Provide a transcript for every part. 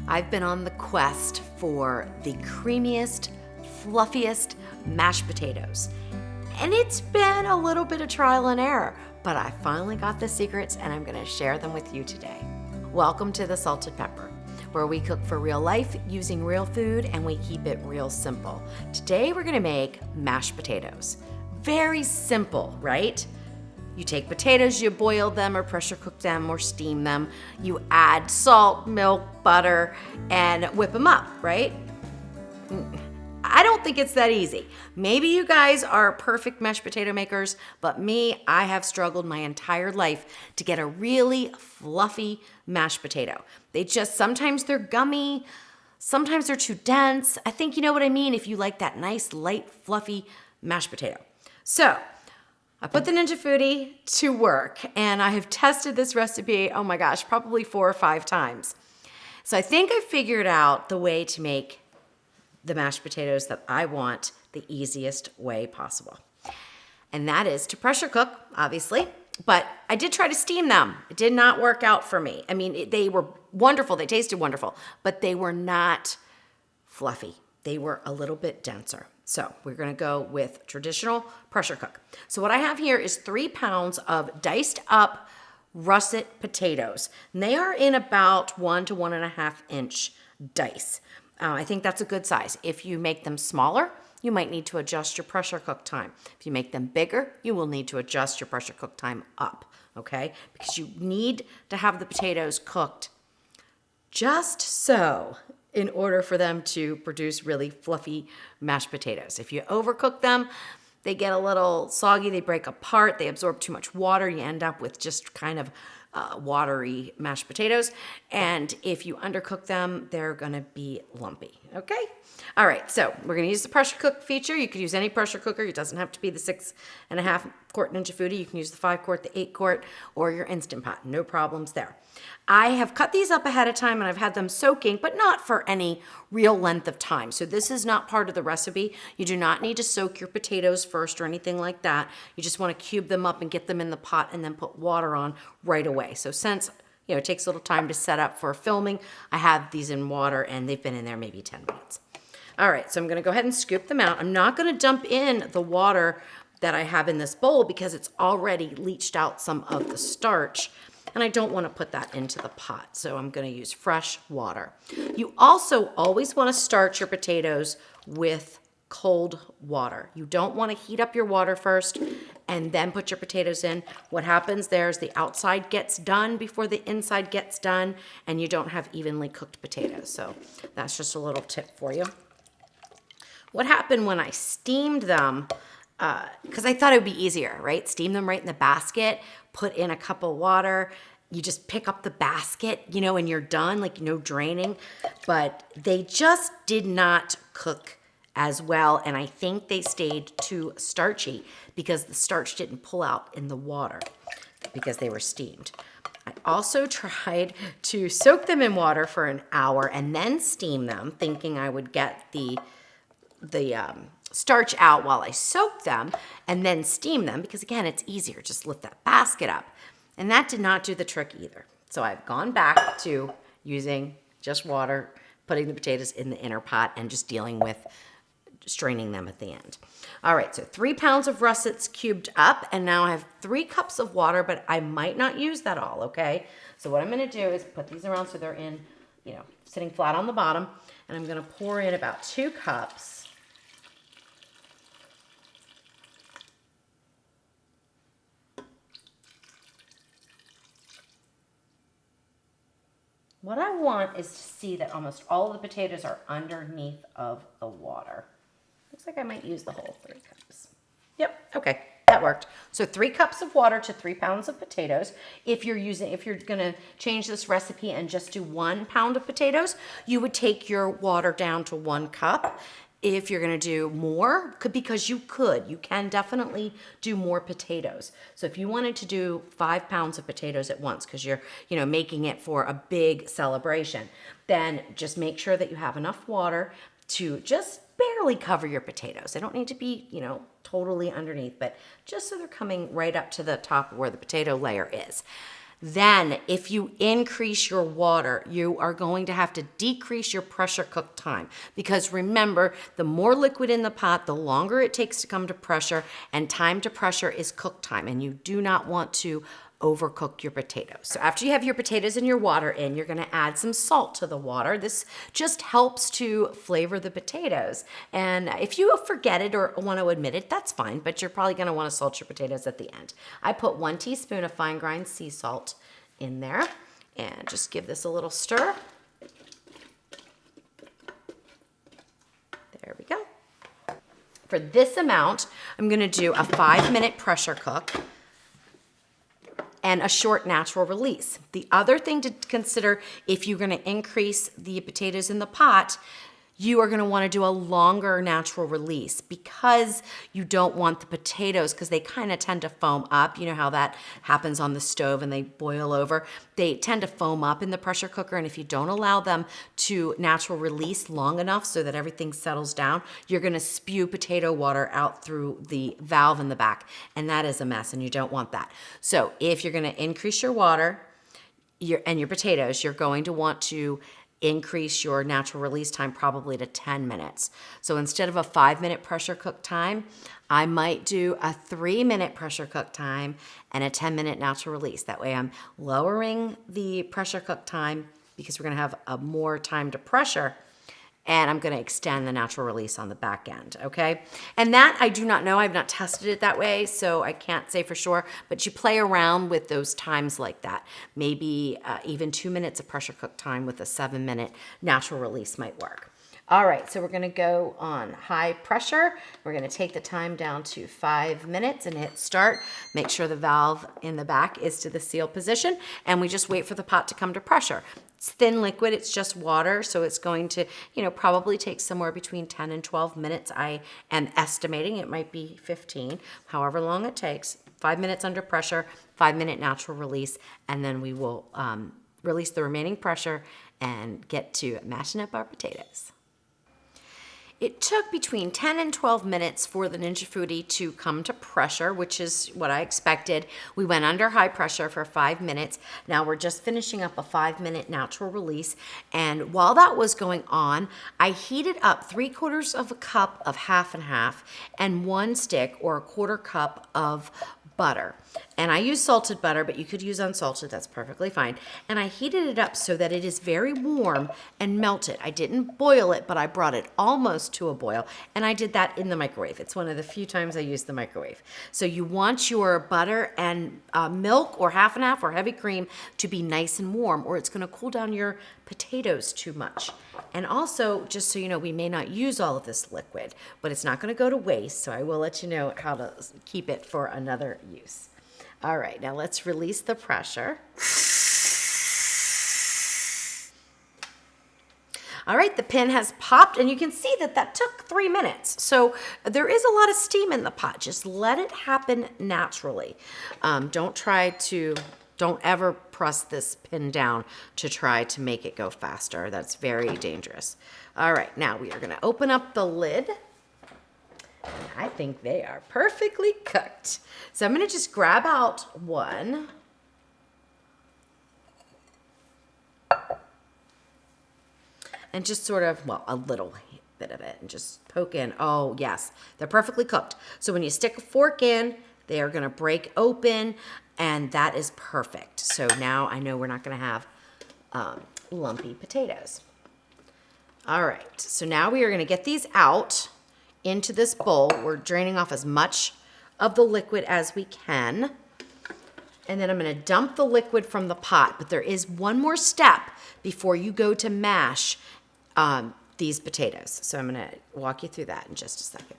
I've been on the quest for the creamiest, fluffiest mashed potatoes. And it's been a little bit of trial and error, but I finally got the secrets and I'm gonna share them with you today. Welcome to the Salted Pepper, where we cook for real life using real food and we keep it real simple. Today we're gonna make mashed potatoes. Very simple, right? You take potatoes, you boil them or pressure cook them or steam them. You add salt, milk, butter, and whip them up, right? I don't think it's that easy. Maybe you guys are perfect mashed potato makers, but me, I have struggled my entire life to get a really fluffy mashed potato. Sometimes they're gummy, sometimes they're too dense. I think you know what I mean if you like that nice, light, fluffy mashed potato. So, I put the Ninja Foodi to work and I have tested this recipe, oh my gosh, probably 4 or 5 times. So I think I figured out the way to make the mashed potatoes that I want the easiest way possible. And that is to pressure cook, obviously, but I did try to steam them. It did not work out for me. I mean, they were wonderful, they tasted wonderful, but they were not fluffy. They were a little bit denser. So we're gonna go with traditional pressure cook. So what I have here is 3 pounds of diced up russet potatoes. And they are in about 1 to 1.5 inch dice. I think that's a good size. If you make them smaller, you might need to adjust your pressure cook time. If you make them bigger, you will need to adjust your pressure cook time up, okay? Because you need to have the potatoes cooked just so in order for them to produce really fluffy mashed potatoes. If you overcook them, they get a little soggy, they break apart, they absorb too much water, you end up with just kind of watery mashed potatoes. And if you undercook them, they're gonna be lumpy, okay? All right, so we're gonna use the pressure cook feature. You could use any pressure cooker. It doesn't have to be the 6.5 quart Ninja Foodi. You can use the 5 quart, the 8 quart, or your Instant Pot. No problems there. I have cut these up ahead of time and I've had them soaking, but not for any real length of time. So this is not part of the recipe. You do not need to soak your potatoes first or anything like that. You just wanna cube them up and get them in the pot and then put water on right away. So since it takes a little time to set up for filming, I have these in water and they've been in there maybe 10 minutes. All right, so I'm gonna go ahead and scoop them out. I'm not gonna dump in the water that I have in this bowl because it's already leached out some of the starch and I don't wanna put that into the pot. So I'm gonna use fresh water. You also always wanna start your potatoes with cold water. You don't wanna heat up your water first and then put your potatoes in. What happens there is the outside gets done before the inside gets done and you don't have evenly cooked potatoes. So that's just a little tip for you. What happened when I steamed them, because I thought it would be easier, right? Steam them right in the basket, put in a cup of water, you just pick up the basket, and you're done, draining. But they just did not cook as well, and I think they stayed too starchy because the starch didn't pull out in the water because they were steamed. I also tried to soak them in water for an hour and then steam them, thinking I would get the starch out while I soak them and then steam them because again, it's easier. Just lift that basket up. And that did not do the trick either. So I've gone back to using just water, putting the potatoes in the inner pot and just dealing with straining them at the end. All right, so 3 pounds of russets cubed up and now I have 3 cups of water, but I might not use that all, okay? So what I'm gonna do is put these around so they're in, sitting flat on the bottom and I'm gonna pour in about 2 cups. What I want is to see that almost all of the potatoes are underneath of the water. Looks like I might use the whole 3 cups. Yep, okay, that worked. So 3 cups of water to 3 pounds of potatoes. If you're gonna change this recipe and just do 1 pound of potatoes, you would take your water down to 1 cup. If you're gonna do more, because you can definitely do more potatoes. So if you wanted to do 5 pounds of potatoes at once, because you're, making it for a big celebration, then just make sure that you have enough water to just barely cover your potatoes. They don't need to be, totally underneath, but just so they're coming right up to the top where the potato layer is. Then if you increase your water, you are going to have to decrease your pressure cook time, because remember, the more liquid in the pot, the longer it takes to come to pressure, and time to pressure is cook time, and you do not want to overcook your potatoes. So after you have your potatoes and your water in, you're gonna add some salt to the water. This just helps to flavor the potatoes. And if you forget it or want to admit it, that's fine, but you're probably gonna wanna salt your potatoes at the end. I put 1 teaspoon of fine grind sea salt in there and just give this a little stir. There we go. For this amount, I'm gonna do a 5-minute pressure cook and a short natural release. The other thing to consider, if you're gonna increase the potatoes in the pot, you are gonna wanna do a longer natural release, because you don't want the potatoes, because they kind of tend to foam up. You know how that happens on the stove and they boil over? They tend to foam up in the pressure cooker, and if you don't allow them to natural release long enough so that everything settles down, you're gonna spew potato water out through the valve in the back, and that is a mess, and you don't want that. So if you're gonna increase your water and your potatoes, you're going to want to increase your natural release time probably to 10 minutes. So instead of a 5-minute pressure cook time, I might do a 3-minute pressure cook time and a 10-minute natural release. That way I'm lowering the pressure cook time, because we're gonna have a more time to pressure, and I'm gonna extend the natural release on the back end, okay? And that I do not know, I've not tested it that way, so I can't say for sure, but you play around with those times like that. Maybe even 2 minutes of pressure cook time with a 7-minute natural release might work. All right, so we're gonna go on high pressure. We're gonna take the time down to 5 minutes and hit start. Make sure the valve in the back is to the seal position, and we just wait for the pot to come to pressure. It's thin liquid, it's just water, so it's going to, probably take somewhere between 10 and 12 minutes. I am estimating it might be 15, however long it takes. 5 minutes under pressure, 5-minute natural release, and then we will release the remaining pressure and get to mashing up our potatoes. It took between 10 and 12 minutes for the Ninja Foodi to come to pressure, which is what I expected. We went under high pressure for 5 minutes. Now we're just finishing up a 5-minute natural release. And while that was going on, I heated up 3/4 of a cup of half and half and 1 stick or a 1/4 cup of butter. And I use salted butter, but you could use unsalted, that's perfectly fine. And I heated it up so that it is very warm and melted. I didn't boil it, but I brought it almost to a boil, and I did that in the microwave. It's one of the few times I use the microwave. So you want your butter and milk or half and half or heavy cream to be nice and warm, or it's gonna cool down your potatoes too much. And also, just so you know, we may not use all of this liquid, but it's not gonna go to waste, so I will let you know how to keep it for another use. All right, now let's release the pressure. All right, the pin has popped, and you can see that that took 3 minutes. So there is a lot of steam in the pot. Just let it happen naturally. Don't ever press this pin down to try to make it go faster. That's very dangerous. All right, now we are gonna open up the lid. I think they are perfectly cooked. So I'm gonna just grab out one. And just sort of, a little bit of it, and just poke in. Oh yes, they're perfectly cooked. So when you stick a fork in, they are gonna break open, and that is perfect. So now I know we're not gonna have lumpy potatoes. All right, so now we are gonna get these out into this bowl. We're draining off as much of the liquid as we can. And then I'm gonna dump the liquid from the pot, but there is one more step before you go to mash these potatoes. So I'm gonna walk you through that in just a second.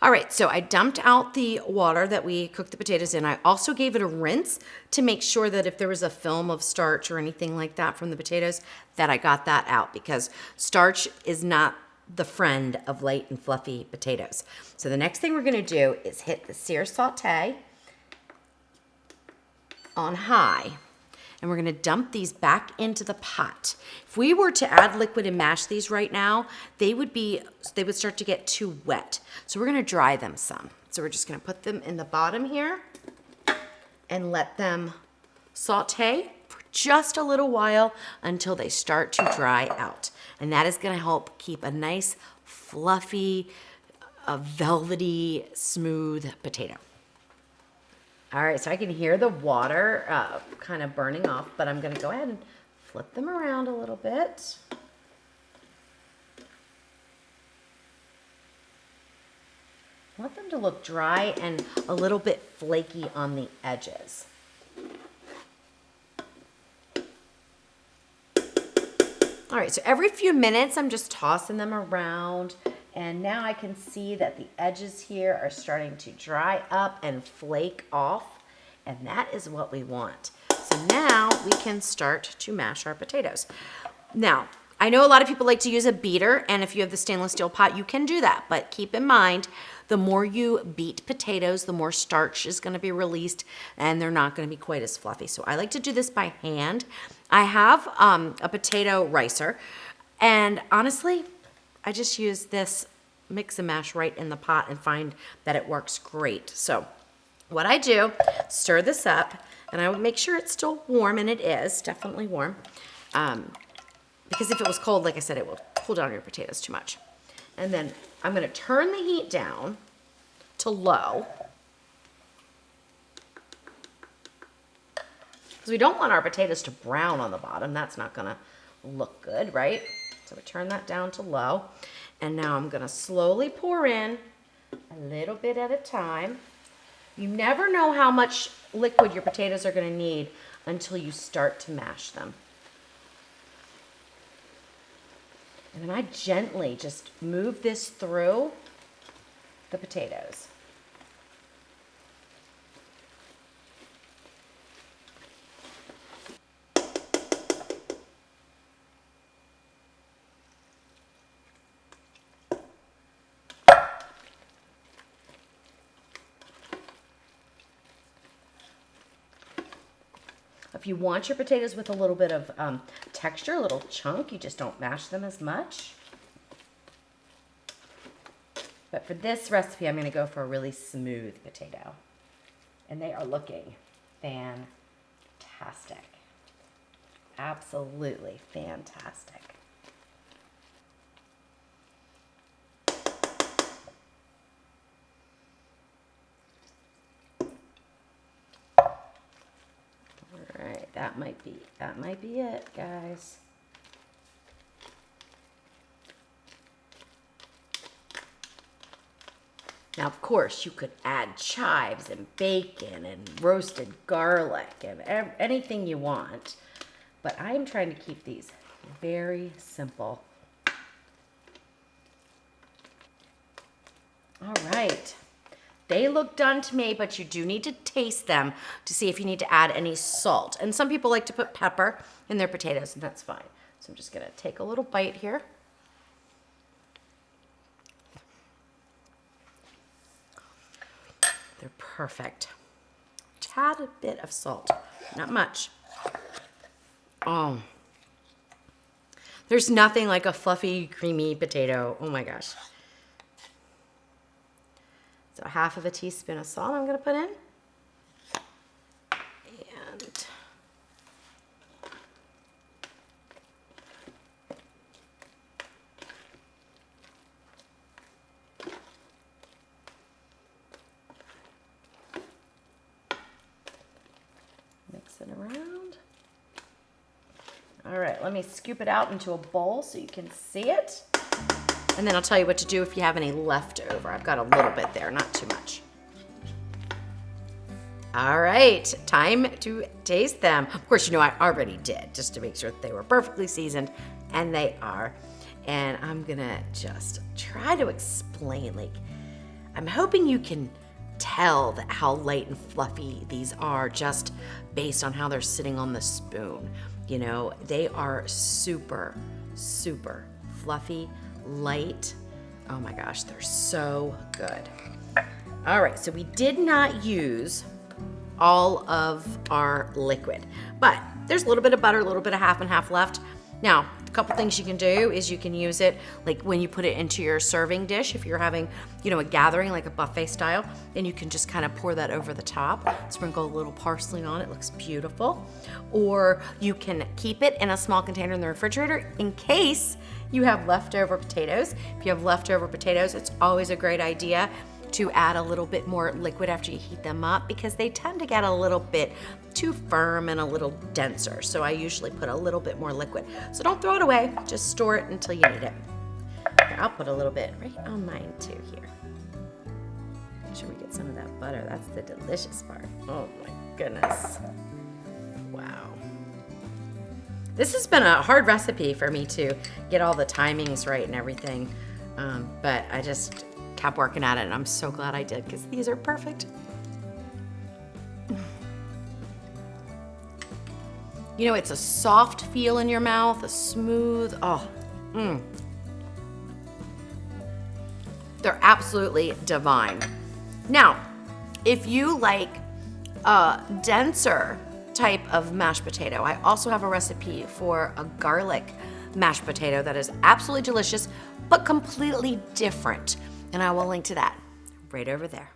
All right, so I dumped out the water that we cooked the potatoes in. I also gave it a rinse to make sure that if there was a film of starch or anything like that from the potatoes, that I got that out, because starch is not the friend of light and fluffy potatoes. So the next thing we're gonna do is hit the sear saute on high. And we're gonna dump these back into the pot. If we were to add liquid and mash these right now, they would start to get too wet. So we're gonna dry them some. So we're just gonna put them in the bottom here and let them saute for just a little while until they start to dry out. And that is gonna help keep a nice, fluffy, velvety, smooth potato. All right, so I can hear the water kind of burning off, but I'm gonna go ahead and flip them around a little bit. I want them to look dry and a little bit flaky on the edges. All right, so every few minutes, I'm just tossing them around. And now I can see that the edges here are starting to dry up and flake off. And that is what we want. So now we can start to mash our potatoes. Now, I know a lot of people like to use a beater, and if you have the stainless steel pot, you can do that. But keep in mind, the more you beat potatoes, the more starch is gonna be released, and they're not gonna be quite as fluffy. So I like to do this by hand. I have a potato ricer, and honestly, I just use this mix and mash right in the pot and find that it works great. So what I do, stir this up, and I would make sure it's still warm, and it is definitely warm. Because if it was cold, like I said, it will cool down your potatoes too much. And then I'm gonna turn the heat down to low. Because we don't want our potatoes to brown on the bottom. That's not gonna look good, right? So we turn that down to low. And now I'm gonna slowly pour in a little bit at a time. You never know how much liquid your potatoes are gonna need until you start to mash them. And then I gently just move this through the potatoes. If you want your potatoes with a little bit of texture, a little chunk, you just don't mash them as much. But for this recipe, I'm gonna go for a really smooth potato. And they are looking fantastic. Absolutely fantastic. That might be it, guys. Now, of course, you could add chives and bacon and roasted garlic and anything you want, but I'm trying to keep these very simple. All right. They look done to me, but you do need to taste them to see if you need to add any salt. And some people like to put pepper in their potatoes, and that's fine. So I'm just gonna take a little bite here. They're perfect. Tad bit of salt, not much. Oh, there's nothing like a fluffy, creamy potato. Oh my gosh. So half of a teaspoon of salt I'm gonna put in. And mix it around. All right, let me scoop it out into a bowl so you can see it. And then I'll tell you what to do if you have any left over. I've got a little bit there, not too much. All right, time to taste them. Of course, you know I already did, just to make sure that they were perfectly seasoned, and they are. And I'm gonna just try to explain, like, I'm hoping you can tell how light and fluffy these are just based on how they're sitting on the spoon. You know, they are super, super fluffy, light. Oh my gosh, they're so good. All right, so we did not use all of our liquid, but there's a little bit of butter, a little bit of half and half left. Now, a couple things you can do is you can use it like when you put it into your serving dish, if you're having, a gathering like a buffet style, and you can just kind of pour that over the top, sprinkle a little parsley on it, looks beautiful. Or you can keep it in a small container in the refrigerator in case you have leftover potatoes. If you have leftover potatoes, it's always a great idea to add a little bit more liquid after you heat them up because they tend to get a little bit too firm and a little denser. So I usually put a little bit more liquid. So don't throw it away, just store it until you need it. Here, I'll put a little bit right on mine too here. Make sure we get some of that butter. That's the delicious part. Oh my goodness. Wow. This has been a hard recipe for me to get all the timings right and everything. But I just kept working at it, and I'm so glad I did because these are perfect. It's a soft feel in your mouth, a smooth, They're absolutely divine. Now, if you like a denser type of mashed potato, I also have a recipe for a garlic mashed potato that is absolutely delicious, but completely different. And I will link to that right over there.